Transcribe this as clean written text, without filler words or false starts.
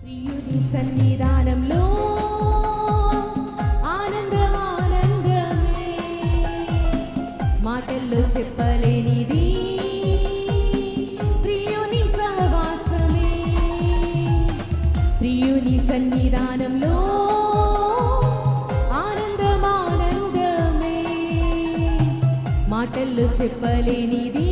ప్రియుని సన్నిధానంలో ఆనందం ఆనందమే, మాటల్లో చెప్పలేనిది ప్రియుని సహవాసమే. ప్రియుని సన్నిధానంలో ఆనందం ఆనందమే, మాటల్లో చెప్పలేనిది